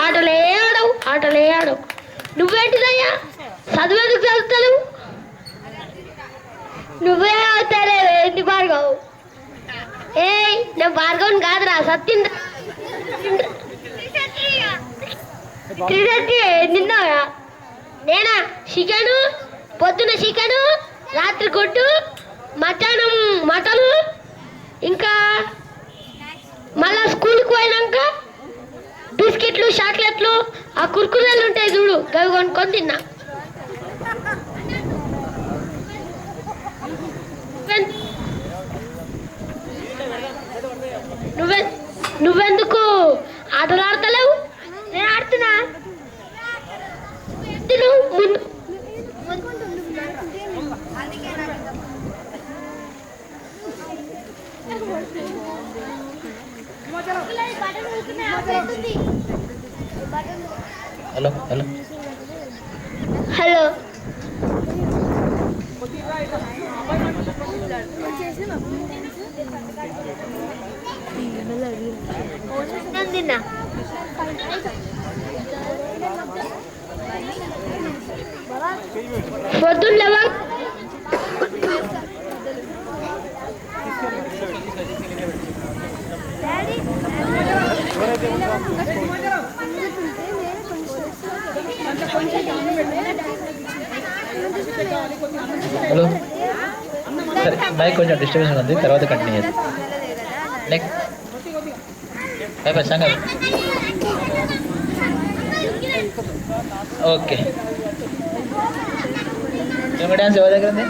ఆటలే ఆడవు ఆటలే ఆడవు. నువ్వేంటిదయ్యా చదువుకు చదువుతావు? నువ్వే అవుతావు ఏంటి భార్గవ్? నేను భార్గవ్ని కాదురా సత్యం. నిన్నావా? నేనా చికెను, పొద్దున చికెను, రాత్రి గుడ్డు, మధ్యాహ్నం మటను, ఇంకా మళ్ళా స్కూల్కి పోయినాక బిస్కెట్లు చాక్లెట్లు ఆ కుర్కురేలు ఉంటాయి చూడు గవి కొనుక్కొని తిన్నా. నువ్వెందుకు ఆటలు ఆడతలేవు? నేను ఆడుతున్నా. ముందు హలో హలో హలో తిన్నా. పొద్దున్న హలో సరే మైక్ కొంచెం డిస్టర్బెన్స్ ఉంది, తర్వాత కంటిన్యూ చేద్దాం. నెక్స్ట్ అయిపోయి సంగతి. ఓకే డ్యాన్స్ ఎవరి దగ్గర ఉంది?